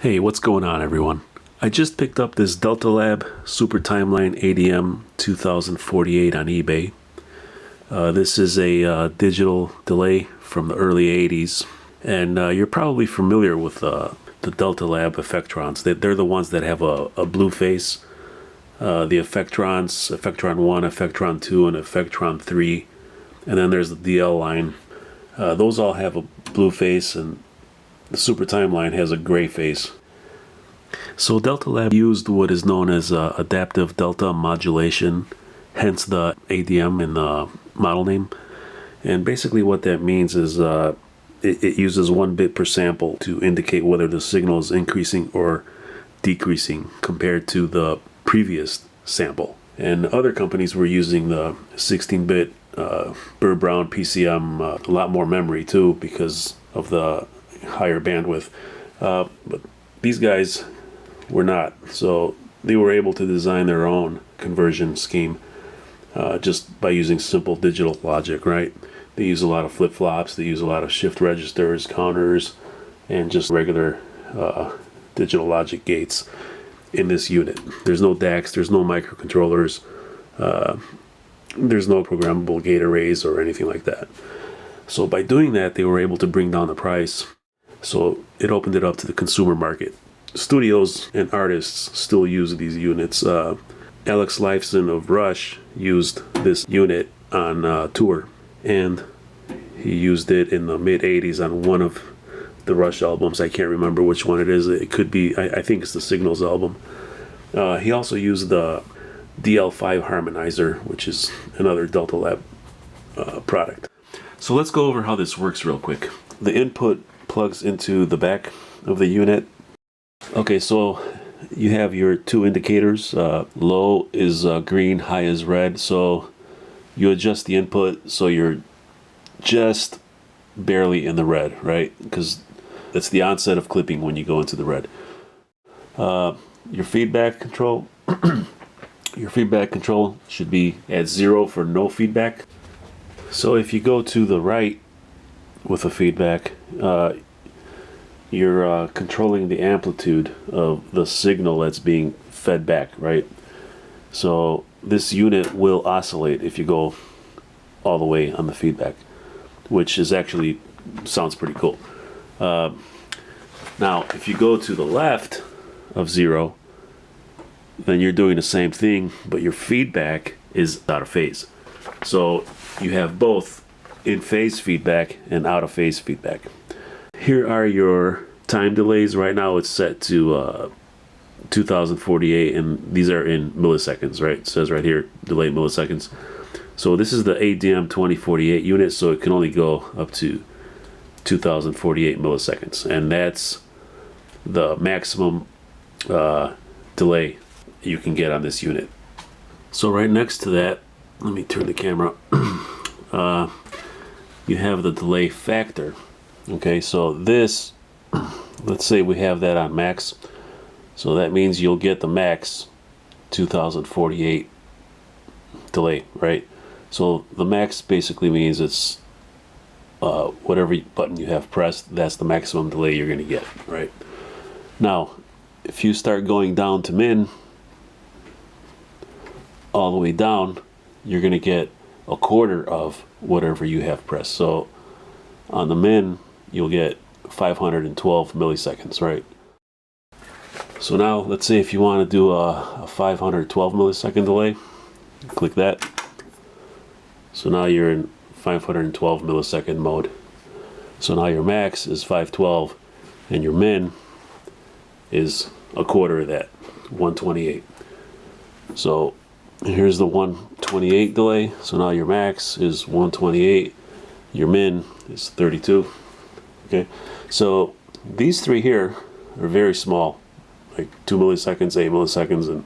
Hey, what's going on, everyone? I just picked up this DeltaLab Super Timeline ADM 2048 on eBay. This is a digital delay from the early 80s, and you're probably familiar with the DeltaLab Effectrons. They're the ones that have a blue face. The Effectrons, Effectron 1, Effectron 2, and Effectron 3, and then there's the DL line. Those all have a blue face, and the Super Timeline has a gray face. So DeltaLab used what is known as adaptive delta modulation, hence the ADM in the model name. And basically what that means is it uses 1 bit per sample to indicate whether the signal is increasing or decreasing compared to the previous sample. And other companies were using the 16-bit Burr-Brown PCM, a lot more memory too because of the higher bandwidth. But these guys were not, so they were able to design their own conversion scheme just by using simple digital logic, right? They use a lot of flip-flops, they use a lot of shift registers, counters, and just regular digital logic gates in this unit. There's no DACs, there's no microcontrollers, there's no programmable gate arrays or anything like that. So by doing that, they were able to bring down the price. So it opened it up to the consumer market. Studios and artists still use these units. Alex Lifeson of Rush used this unit on tour, and he used it in the mid-'80s on one of the Rush albums. I can't remember which one it is. It could be, I think it's the Signals album. He also used the DL5 harmonizer, which is another DeltaLab product. So let's go over how this works real quick. The input plugs into the back of the unit. Okay, so you have your two indicators. Low is green, high is red. So you adjust the input so you're just barely in the red, right? Because that's the onset of clipping when you go into the red. Your feedback control, your feedback control should be at 0 for no feedback. So if you go to the right with a feedback, you're controlling the amplitude of the signal that's being fed back, right? So this unit will oscillate if you go all the way on the feedback, which is actually sounds pretty cool. Now, if you go to the left of 0, then you're doing the same thing, but your feedback is out of phase. So you have both in phase feedback and out of phase feedback. Here are your time delays. Right now it's set to 2048, and these are in milliseconds, right? It says right here, delay milliseconds. So this is the ADM 2048 unit, so it can only go up to 2048 milliseconds, and that's the maximum delay you can get on this unit. So right next to that, let me turn the camera. You have the delay factor. Okay, so this, let's say we have that on max. So that means you'll get the max 2048 delay, right? So the max basically means it's whatever button you have pressed, that's the maximum delay you're going to get, right? Now, if you start going down to min, all the way down, you're going to get a quarter of whatever you have pressed. So on the min, you'll get 512 milliseconds, right? So now, let's say if you want to do a 512 millisecond delay, click that. So now you're in 512 millisecond mode. So now your max is 512, and your min is a quarter of that, 128. So here's the 128 delay. So now your max is 128, your min is 32. Okay, so these three here are very small, like 2 milliseconds, 8 milliseconds, and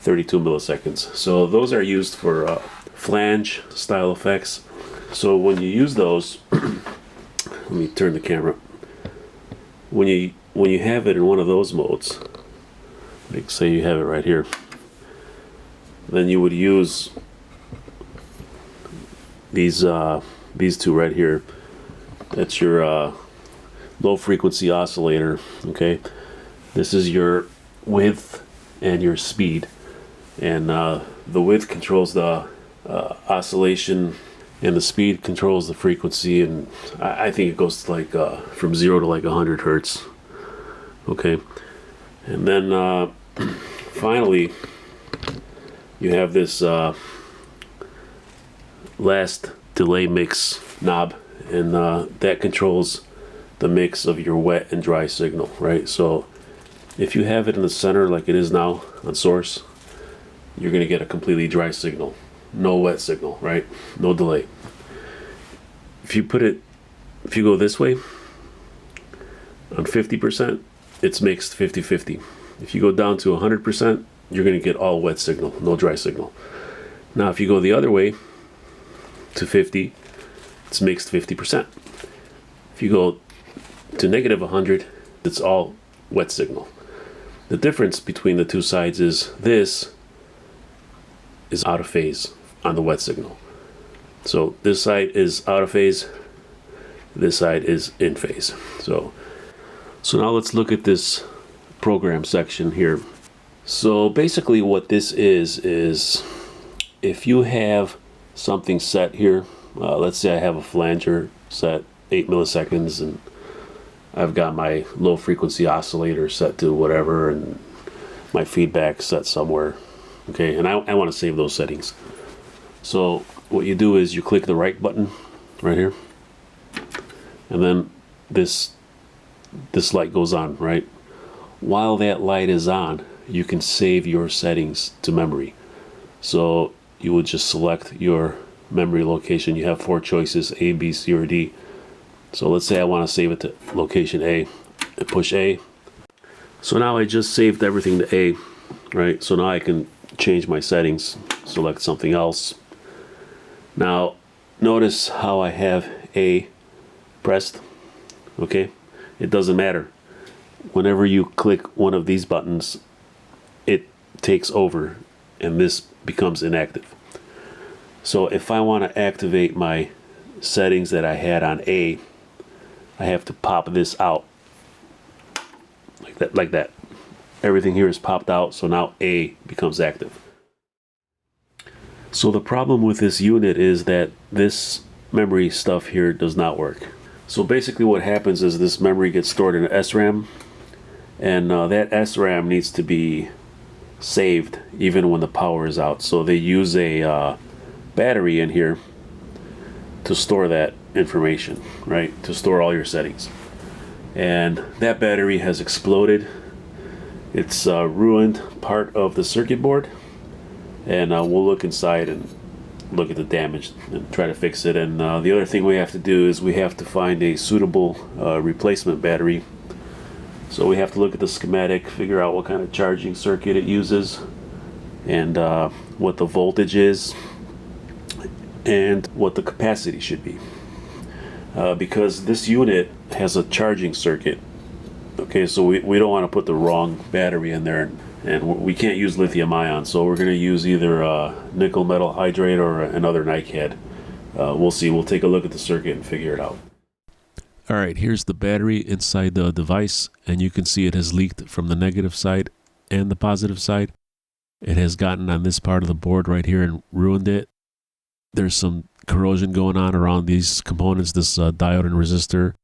32 milliseconds. So those are used for flange style effects. So when you use those, let me turn the camera. When you have it in one of those modes, like say you have it right here, then you would use these two right here. That's your low frequency oscillator. Okay, this is your width and your speed, and the width controls the oscillation, and the speed controls the frequency, and I think it goes to like from 0 to like 100 hertz. Okay, and then finally you have this last delay mix knob, and that controls the mix of your wet and dry signal, right? So if you have it in the center like it is now on source, you're going to get a completely dry signal, no wet signal, right? No delay. If you go this way on 50%, it's mixed 50-50. If you go down to 100%, you're going to get all wet signal, no dry signal. Now if you go the other way to 50, it's mixed 50%. If you go to negative 100, it's all wet signal. The difference between the two sides is this is out of phase on the wet signal. So this side is out of phase, this side is in phase. So now let's look at this program section here. So basically what this is if you have something set here, let's say I have a flanger set 8 milliseconds, and I've got my low frequency oscillator set to whatever, and my feedback set somewhere. Okay, and I want to save those settings. So what you do is you click the right button right here, and then this light goes on, right? While that light is on, you can save your settings to memory. So you would just select your memory location. You have 4 choices: A, B, C, or D. So let's say I want to save it to location A. I push A. So now I just saved everything to A, right? So now I can change my settings, select something else. Now notice how I have A pressed. Okay, it doesn't matter. Whenever you click one of these buttons, it takes over and this becomes inactive. So if I want to activate my settings that I had on A, I have to pop this out like that. Everything here is popped out, so now A becomes active. So the problem with this unit is that this memory stuff here does not work. So basically what happens is this memory gets stored in an SRAM, and that SRAM needs to be saved even when the power is out. So they use a battery in here to store that information, right? To store all your settings. And that battery has exploded. It's ruined part of the circuit board, and we'll look inside and look at the damage and try to fix it. And the other thing we have to do is we have to find a suitable replacement battery. So we have to look at the schematic, figure out what kind of charging circuit it uses, and what the voltage is, and what the capacity should be. Because this unit has a charging circuit. Okay, so we don't want to put the wrong battery in there, and we can't use lithium ion, so we're going to use either nickel metal hydrate or another NiCad. We'll see. We'll take a look at the circuit and figure it out. All right, here's the battery inside the device, and you can see it has leaked from the negative side and the positive side. It has gotten on this part of the board right here and ruined it. There's some corrosion going on around these components, this diode and resistor,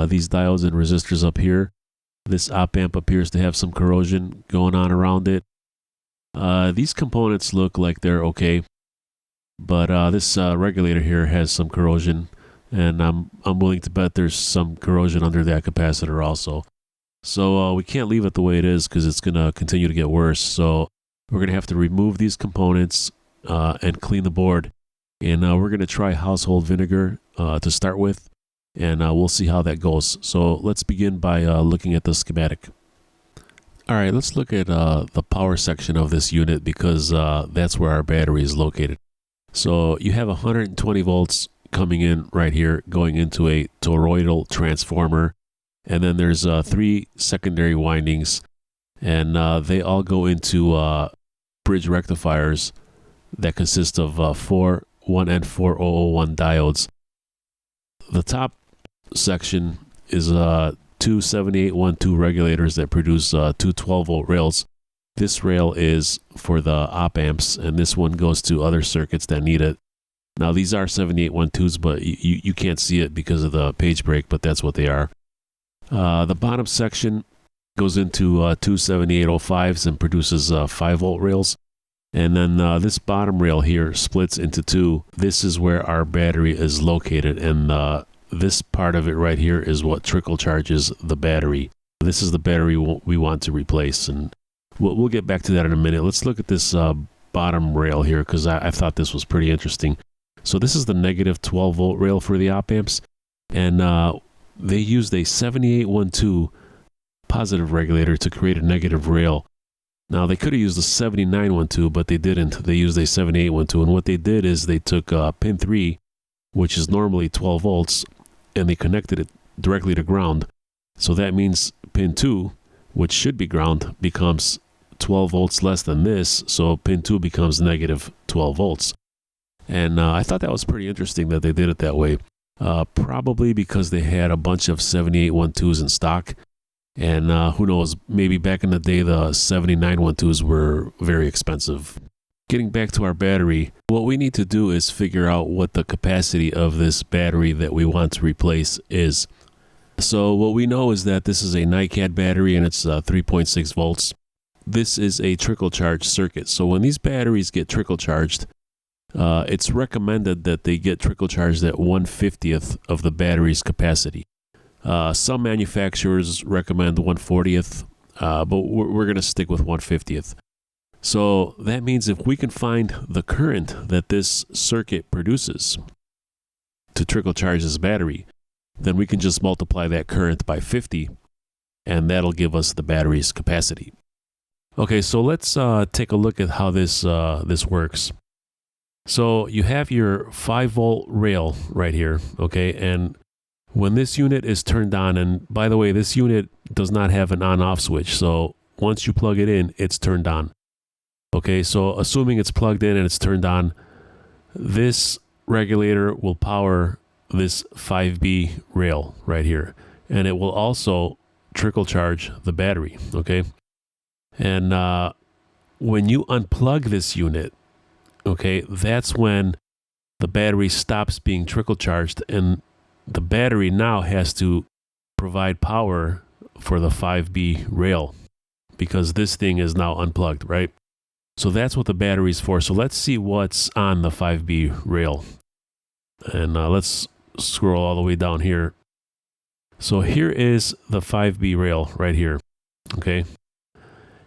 these diodes and resistors up here. This op amp appears to have some corrosion going on around it. These components look like they're okay, but this regulator here has some corrosion, and I'm willing to bet there's some corrosion under that capacitor also. So we can't leave it the way it is because it's going to continue to get worse. So we're going to have to remove these components and clean the board. And we're going to try household vinegar to start with, and we'll see how that goes. So let's begin by looking at the schematic. All right, let's look at the power section of this unit, because that's where our battery is located. So you have 120 volts coming in right here, going into a toroidal transformer, and then there's 3 secondary windings, and they all go into bridge rectifiers that consist of 4 1N4001 diodes. The top section is two 7812 regulators that produce two 12-volt rails. This rail is for the op amps, and this one goes to other circuits that need it. Now, these are 7812s, but you can't see it because of the page break, but that's what they are. The bottom section goes into two 7805s and produces 5-volt rails. And then this bottom rail here splits into two. This is where our battery is located, and this part of it right here is what trickle charges the battery. This is the battery we want to replace, and we'll get back to that in a minute. Let's look at this bottom rail here, because I thought this was pretty interesting. So this is the negative 12-volt rail for the op amps, and they used a 7812 positive regulator to create a negative rail. Now, they could have used a 7912, but they didn't. They used a 7812, and what they did is they took pin 3, which is normally 12 volts, and they connected it directly to ground. So that means pin 2, which should be ground, becomes 12 volts less than this, so pin 2 becomes negative 12 volts. And I thought that was pretty interesting that they did it that way. Probably because they had a bunch of 7812s in stock. And who knows, maybe back in the day, the 7912s were very expensive. Getting back to our battery, what we need to do is figure out what the capacity of this battery that we want to replace is. So what we know is that this is a NiCad battery, and it's 3.6 volts. This is a trickle charge circuit. So when these batteries get trickle charged, it's recommended that they get trickle charged at 1/50th of the battery's capacity. Some manufacturers recommend 1/40th, but we're going to stick with 1/50th. So that means if we can find the current that this circuit produces to trickle charge this battery, then we can just multiply that current by 50, and that'll give us the battery's capacity. Okay, so let's take a look at how this works. So you have your 5-volt rail right here, okay, and when this unit is turned on, and by the way, this unit does not have an on-off switch, so once you plug it in, it's turned on. Okay, so assuming it's plugged in and it's turned on, this regulator will power this 5B rail right here, and it will also trickle charge the battery, okay? And when you unplug this unit, okay, that's when the battery stops being trickle charged, and the battery now has to provide power for the 5B rail because this thing is now unplugged, right? So that's what the battery is for. So let's see what's on the 5B rail. And let's scroll all the way down here. So here is the 5B rail right here, okay?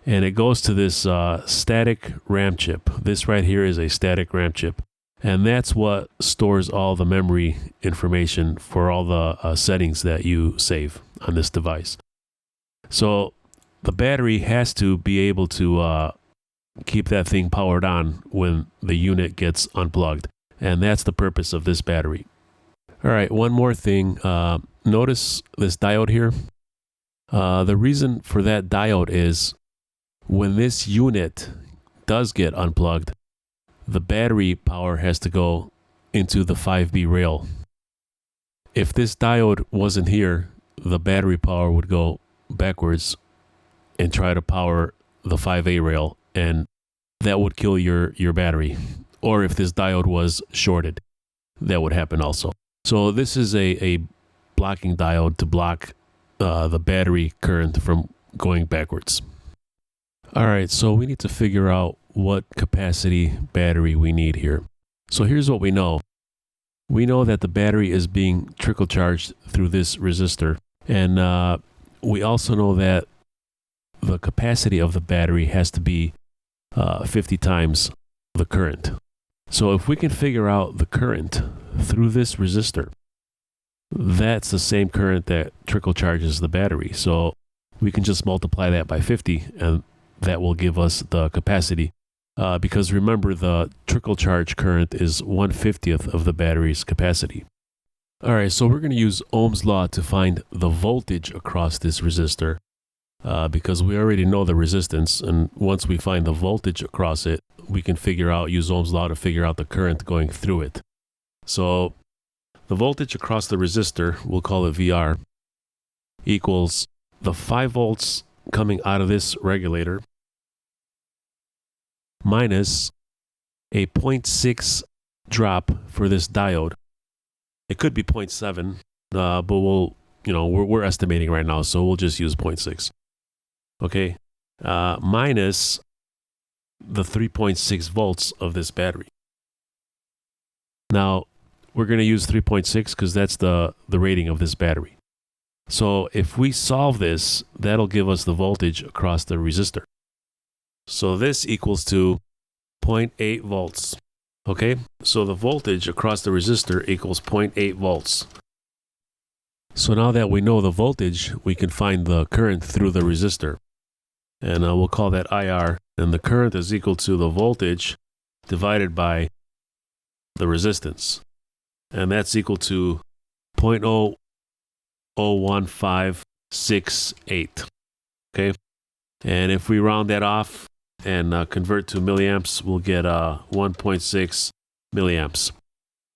And it goes to this static RAM chip. This right here is a static RAM chip. And that's what stores all the memory information for all the settings that you save on this device. So the battery has to be able to keep that thing powered on when the unit gets unplugged. And that's the purpose of this battery. All right, one more thing. Notice this diode here. The reason for that diode is when this unit does get unplugged, the battery power has to go into the 5B rail. If this diode wasn't here, the battery power would go backwards and try to power the 5A rail, and that would kill your battery. Or if this diode was shorted, that would happen also. So this is a blocking diode to block the battery current from going backwards. All right, so we need to figure out what capacity battery we need here. So here's what we know. We know that the battery is being trickle charged through this resistor. And we also know that the capacity of the battery has to be 50 times the current. So if we can figure out the current through this resistor, that's the same current that trickle charges the battery. So we can just multiply that by 50, and that will give us the capacity. Because remember, the trickle charge current is 1/50th of the battery's capacity. All right, so we're going to use Ohm's law to find the voltage across this resistor. Because we already know the resistance, and once we find the voltage across it, we can use Ohm's law to figure out the current going through it. So the voltage across the resistor, we'll call it VR, equals the 5 volts coming out of this regulator minus a 0.6 drop for this diode. It could be 0.7, but we're estimating right now, so we'll just use 0.6. Okay, minus the 3.6 volts of this battery. Now, we're going to use 3.6 because that's the rating of this battery. So if we solve this, that'll give us the voltage across the resistor. So this equals to 0.8 volts. Okay, so the voltage across the resistor equals 0.8 volts. So now that we know the voltage, we can find the current through the resistor. And we'll call that IR. And the current is equal to the voltage divided by the resistance. And that's equal to 0.01568. Okay, and if we round that off and convert to milliamps, we'll get 1.6 milliamps.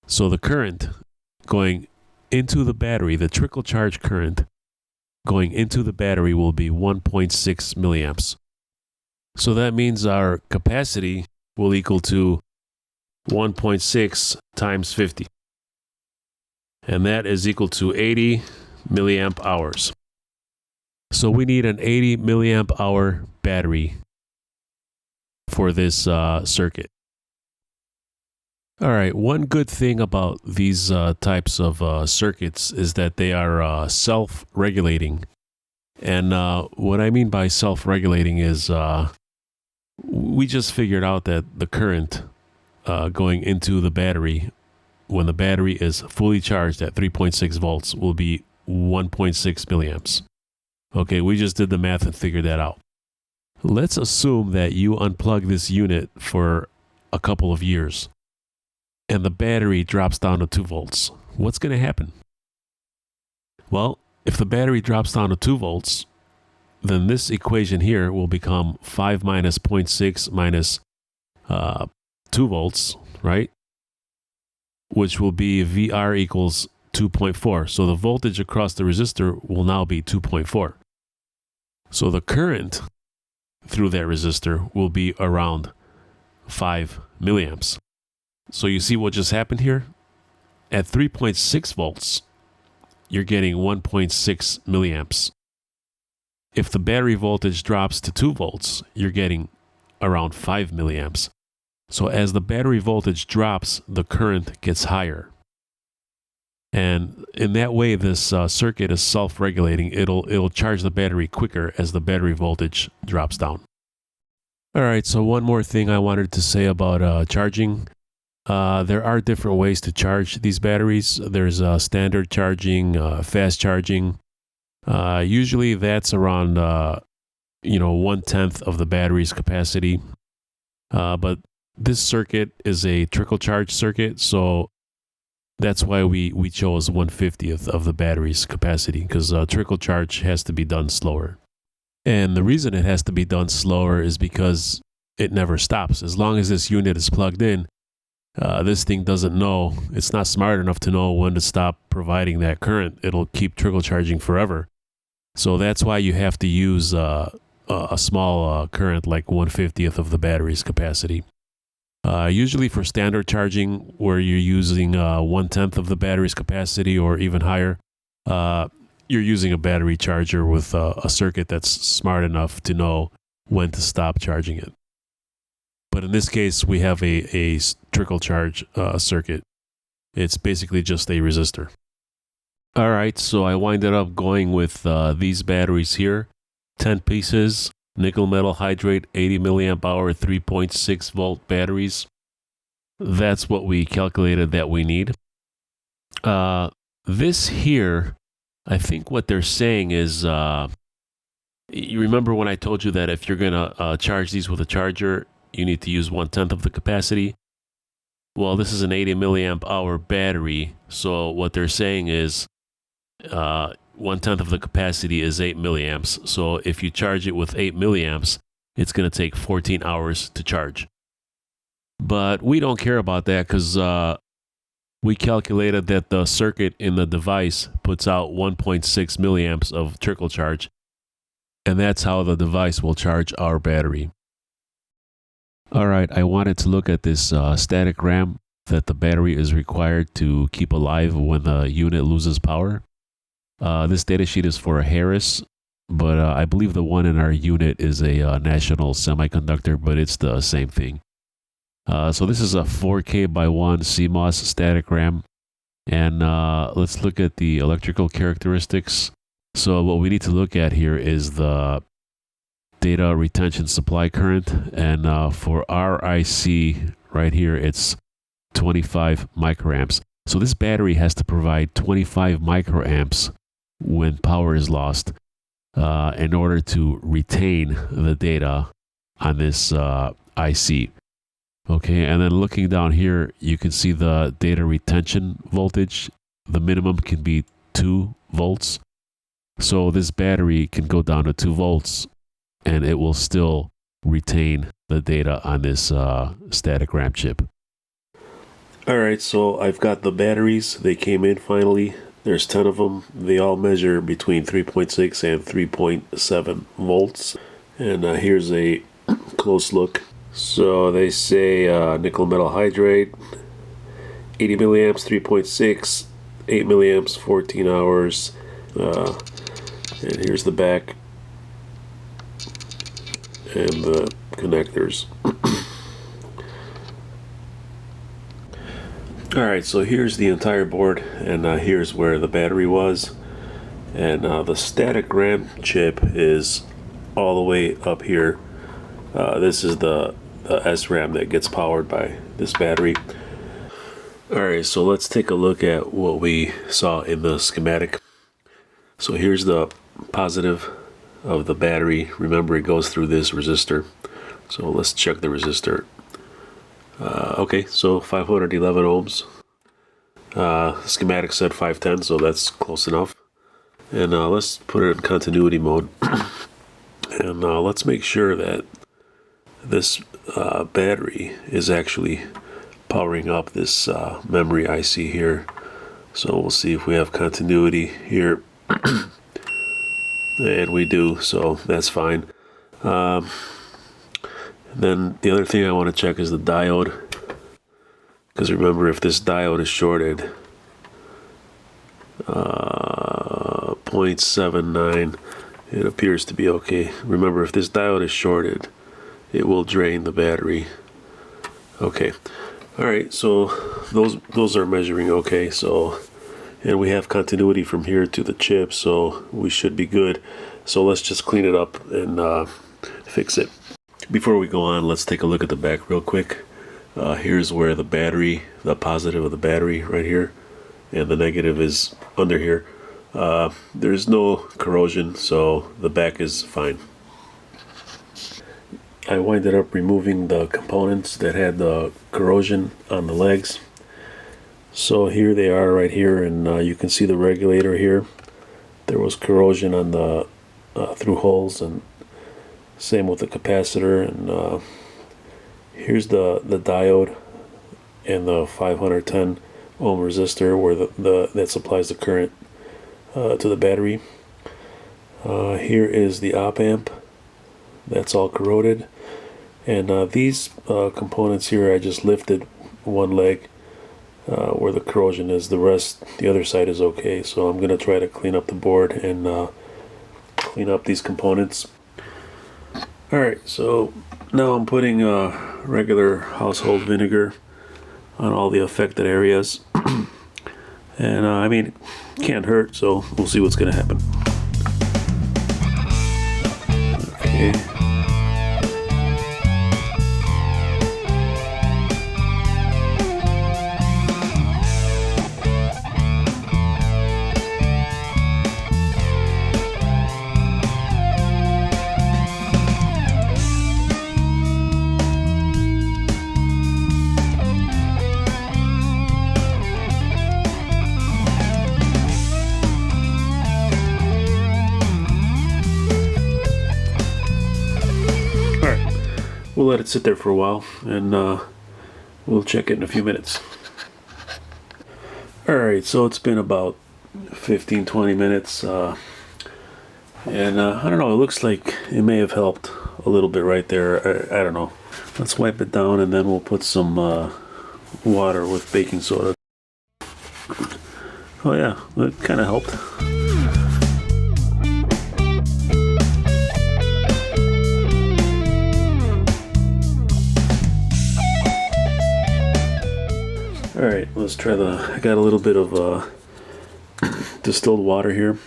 So the current going into the battery, the trickle charge current going into the battery will be 1.6 milliamps. So that means our capacity will equal to 1.6 times 50. And that is equal to 80 milliamp hours. So we need an 80 milliamp hour battery for this circuit. All right, one good thing about these types of circuits is that they are self-regulating. And what I mean by self-regulating is we just figured out that the current going into the battery when the battery is fully charged at 3.6 volts will be 1.6 milliamps. Okay, we just did the math and figured that out. Let's assume that you unplug this unit for a couple of years and the battery drops down to 2 volts. What's going to happen? Well, if the battery drops down to 2 volts, then this equation here will become 5 minus 0.6 minus 2 volts, right? Which will be VR equals 2.4. So the voltage across the resistor will now be 2.4. So the current through that resistor will be around 5 milliamps. So you see what just happened here? At 3.6 volts, you're getting 1.6 milliamps. If the battery voltage drops to 2 volts, you're getting around 5 milliamps. So as the battery voltage drops, the current gets higher. And in that way, this circuit is self-regulating. It'll charge the battery quicker as the battery voltage drops down. All right, so one more thing I wanted to say about charging. There are different ways to charge these batteries. There's standard charging, fast charging. Usually that's around 1/10 of the battery's capacity. But this circuit is a trickle charge circuit, so that's why we chose 1/50th of the battery's capacity, because trickle charge has to be done slower. And the reason it has to be done slower is because it never stops. As long as this unit is plugged in, this thing doesn't know, it's not smart enough to know when to stop providing that current. It'll keep trickle charging forever. So that's why you have to use a small current, like 1/50th of the battery's capacity. Usually for standard charging, where you're using 1/10 of the battery's capacity or even higher, you're using a battery charger with a circuit that's smart enough to know when to stop charging it. But in this case, we have a trickle charge circuit. It's basically just a resistor. All right, so I winded up going with these batteries here, 10 pieces, nickel metal hydrate, 80 milliamp hour, 3.6 volt batteries. That's what we calculated that we need. This here, I think what they're saying is, you remember when I told you that if you're going to charge these with a charger, you need to use 1/10 of the capacity? Well, this is an 80 milliamp hour battery, so what they're saying is 1/10 of the capacity is 8 milliamps. So if you charge it with 8 milliamps, it's going to take 14 hours to charge. But we don't care about that because we calculated that the circuit in the device puts out 1.6 milliamps of trickle charge, and that's how the device will charge our battery. All right, I wanted to look at this static RAM that the battery is required to keep alive when the unit loses power. This datasheet is for a Harris, but I believe the one in our unit is a National Semiconductor, but it's the same thing. So this is a 4K by 1 CMOS static RAM, and let's look at the electrical characteristics. So what we need to look at here is the data retention supply current, and for our IC right here, it's 25 microamps. So this battery has to provide 25 microamps when power is lost in order to retain the data on this IC. Okay, and then looking down here, you can see the data retention voltage. The minimum can be 2 volts. So this battery can go down to 2 volts and it will still retain the data on this static RAM chip. Alright, so I've got the batteries. They came in finally. There's 10 of them. They all measure between 3.6 and 3.7 volts. And here's a close look. So they say nickel metal hydrate, 80 milliamps, 3.6, 8 milliamps, 14 hours. And here's the back and the connectors. Alright, so here's the entire board, and here's where the battery was. And the static RAM chip is all the way up here. This is the SRAM that gets powered by this battery. Alright, so let's take a look at what we saw in the schematic. So here's the positive of the battery. Remember, it goes through this resistor. So let's check the resistor. Okay, so 511 ohms. Schematic said 510, so that's close enough. And let's put it in continuity mode. And let's make sure that this battery is actually powering up this memory IC here. So we'll see if we have continuity here. And we do, so that's fine. Then the other thing I want to check is the diode, because remember, if this diode is shorted, 0.79, it appears to be okay. Remember, if this diode is shorted, it will drain the battery. Okay, all right, so those are measuring okay. So, and we have continuity from here to the chip, so we should be good. So let's just clean it up and fix it. Before we go on, let's take a look at the back real quick. Here's where the battery, the positive of the battery right here, and the negative is under here. There's no corrosion, so the back is fine. I winded up removing the components that had the corrosion on the legs. So here they are right here, and you can see the regulator here. There was corrosion on the through holes, and same with the capacitor. And here's the diode and the 510 ohm resistor where that supplies the current to the battery. Here is the op amp. That's all corroded. And these components here, I just lifted one leg where the corrosion is. The rest, the other side is okay. So I'm going to try to clean up the board and clean up these components. Alright, so now I'm putting regular household vinegar on all the affected areas. And I mean, it can't hurt, so we'll see what's going to happen. Okay. We'll let it sit there for a while, and we'll check it in a few minutes. Alright, so it's been about 15-20 minutes, and I don't know, it looks like it may have helped a little bit right there. I don't know. Let's wipe it down and then we'll put some water with baking soda. Oh yeah, it kind of helped. Alright, let's try I got a little bit of distilled water here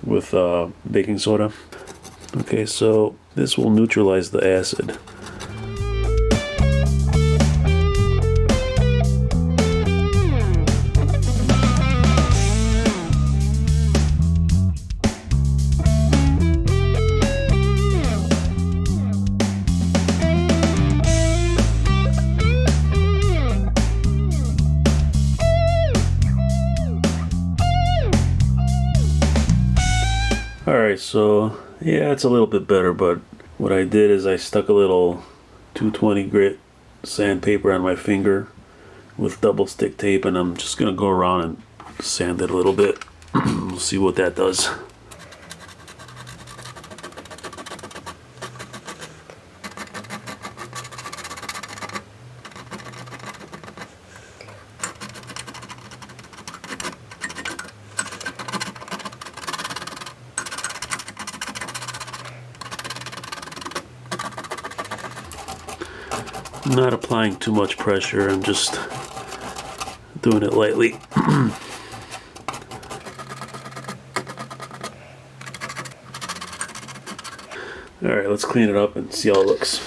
with baking soda. Okay, so this will neutralize the acid. Alright, so yeah, it's a little bit better, but what I did is I stuck a little 220 grit sandpaper on my finger with double stick tape, and I'm just going to go around and sand it a little bit. We'll see what that does. I'm not applying too much pressure, I'm just doing it lightly. Alright, let's clean it up and see how it looks.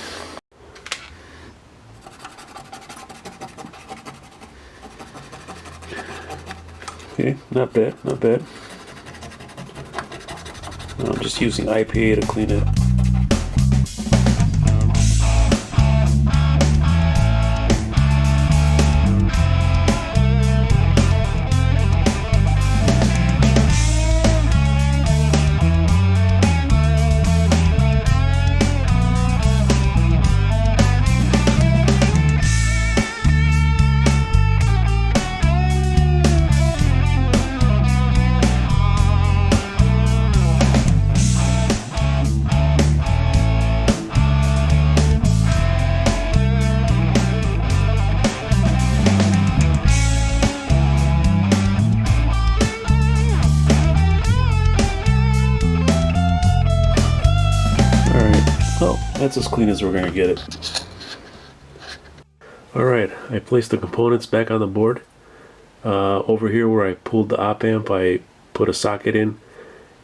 Okay, not bad, not bad. I'm just using IPA to clean it. Well, that's as clean as we're going to get it. Alright, I placed the components back on the board. Over here where I pulled the op amp, I put a socket in.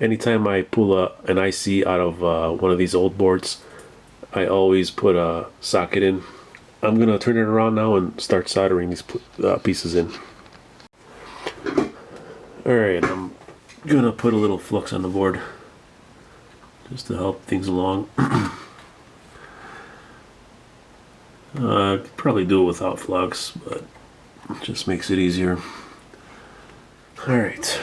Anytime I pull an IC out of one of these old boards, I always put a socket in. I'm going to turn it around now and start soldering these pieces in. Alright, I'm going to put a little flux on the board just to help things along. Could probably do it without flux, but it just makes it easier. Alright.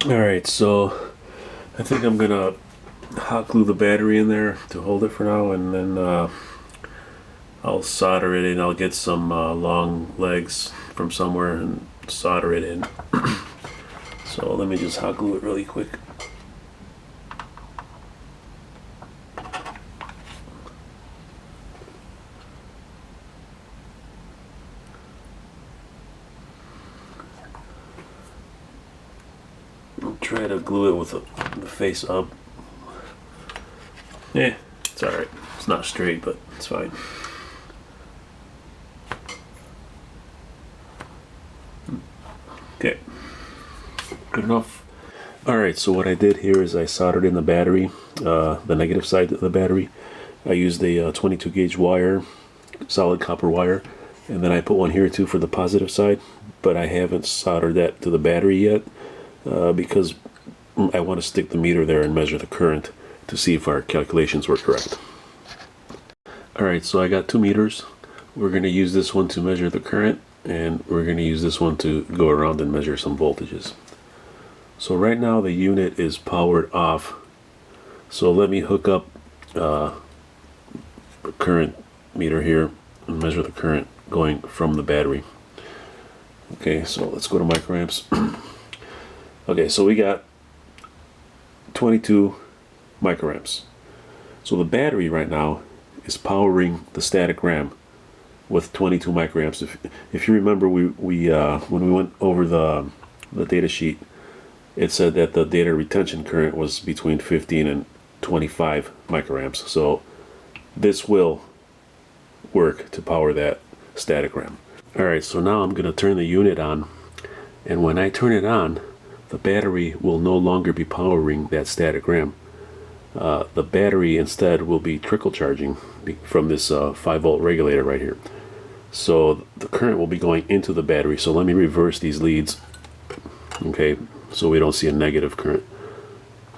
Alright, so I think I'm gonna hot glue the battery in there to hold it for now, and then I'll solder it in. I'll get some long legs from somewhere and solder it in. So let me just hot glue it really quick. I'll try to glue it with the face up. Yeah, it's alright. It's not straight, but it's fine. Okay, good enough. Alright, so what I did here is I soldered in the battery, the negative side of the battery. I used a 22 gauge wire, solid copper wire, and then I put one here too for the positive side, but I haven't soldered that to the battery yet because I want to stick the meter there and measure the current to see if our calculations were correct. Alright, so I got 2 meters. We're going to use this one to measure the current, and we're going to use this one to go around and measure some voltages. So right now the unit is powered off, so let me hook up a current meter here and measure the current going from the battery. Okay, so let's go to microamps. Okay, so we got 22 microamps. So the battery right now is powering the static RAM with 22 microamps. If you remember, we when we went over the data sheet, it said that the data retention current was between 15 and 25 microamps. So this will work to power that static RAM. Alright, so now I'm going to turn the unit on, and when I turn it on, the battery will no longer be powering that static RAM. The battery instead will be trickle charging from this 5-volt regulator right here. So the current will be going into the battery. So let me reverse these leads, okay, so we don't see a negative current.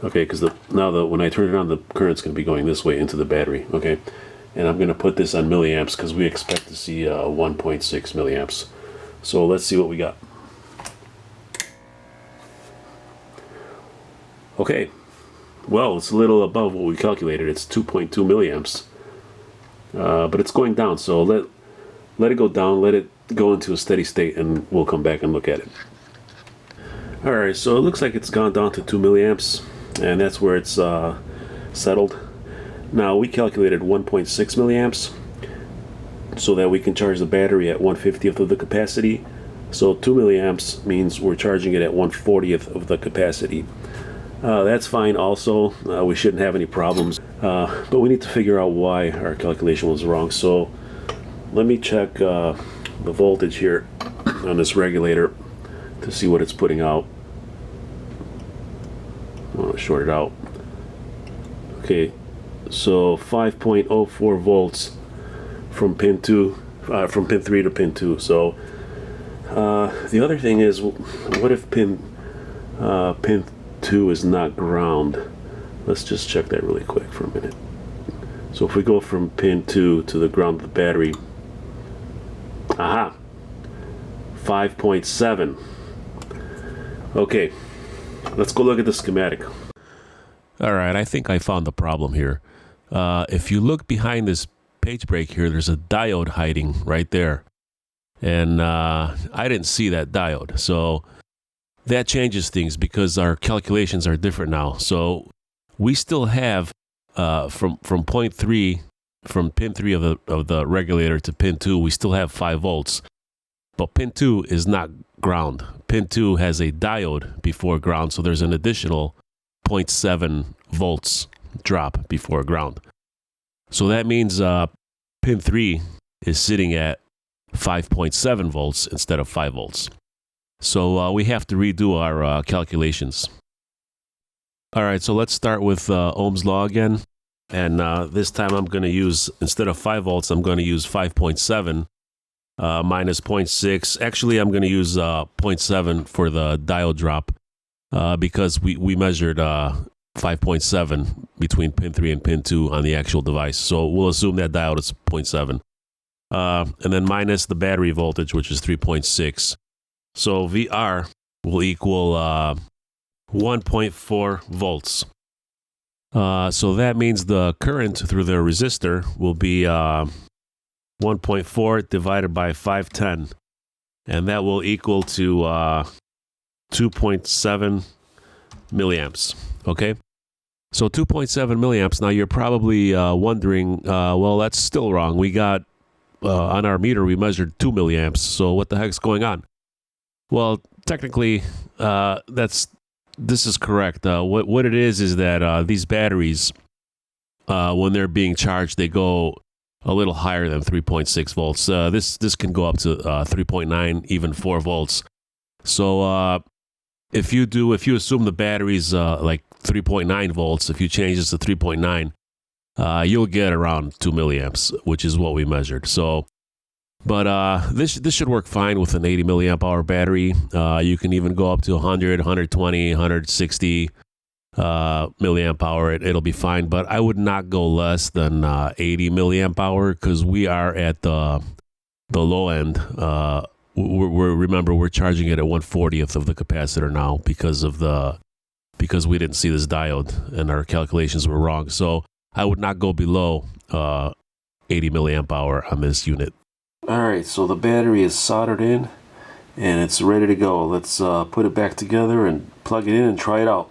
Okay, because when I turn it on, the current's going to be going this way into the battery. Okay, and I'm going to put this on milliamps because we expect to see 1.6 milliamps. So let's see what we got. Okay, well, it's a little above what we calculated. It's 2.2 milliamps, but it's going down. So let it go down, let it go into a steady state, and we'll come back and look at it. Alright, so it looks like it's gone down to 2 milliamps, and that's where it's settled. Now we calculated 1.6 milliamps so that we can charge the battery at 1/50th of the capacity. So 2 milliamps means we're charging it at 1/40th of the capacity. That's fine also. We shouldn't have any problems, but we need to figure out why our calculation was wrong. So let me check the voltage here on this regulator to see what it's putting out. I want to short it out. Okay, so 5.04 volts from pin 2, from pin 3 to pin 2. So the other thing is, what if pin 2 is not ground? Let's just check that really quick for a minute. So if we go from pin 2 to the ground of the battery, aha, 5.7. Okay, let's go look at the schematic. All right, I think I found the problem here. If you look behind this page break here, there's a diode hiding right there. And I didn't see that diode. So that changes things because our calculations are different now. So we still have from point 3, from pin 3 of the regulator to pin 2, we still have 5 volts. But pin 2 is not ground. Pin 2 has a diode before ground, so there's an additional 0.7 volts drop before ground. So that means pin 3 is sitting at 5.7 volts instead of 5 volts. So we have to redo our calculations. All right, so let's start with Ohm's law again. And this time I'm going to use, instead of 5 volts, I'm going to use 5.7 minus 0.6. Actually, I'm going to use 0.7 for the diode drop because we measured 5.7 between pin 3 and pin 2 on the actual device. So we'll assume that diode is 0.7. And then minus the battery voltage, which is 3.6. So VR will equal 1.4 volts. So that means the current through the resistor will be 1.4 divided by 510, and that will equal to 2.7 milliamps. Okay, so 2.7 milliamps. Now you're probably wondering, well, that's still wrong. We got on our meter we measured 2 milliamps. So what the heck's going on? Well, technically, this is correct. What it is that these batteries, when they're being charged, they go a little higher than 3.6 volts. This can go up to 3.9, even 4 volts. So if you assume the battery's like 3.9 volts, if you change this to 3.9, you'll get around 2 milliamps, which is what we measured. So, but this should work fine with an 80 milliamp hour battery. You can even go up to 100, 120, 160 milliamp hour. It'll be fine, but I would not go less than 80 milliamp hour, because we are at the low end. Remember, we're charging it at 1/40th of the capacitor now because we didn't see this diode and our calculations were wrong. So I would not go below 80 milliamp hour on this unit. All right, so the battery is soldered in and it's ready to go. Let's put it back together and plug it in and try it out.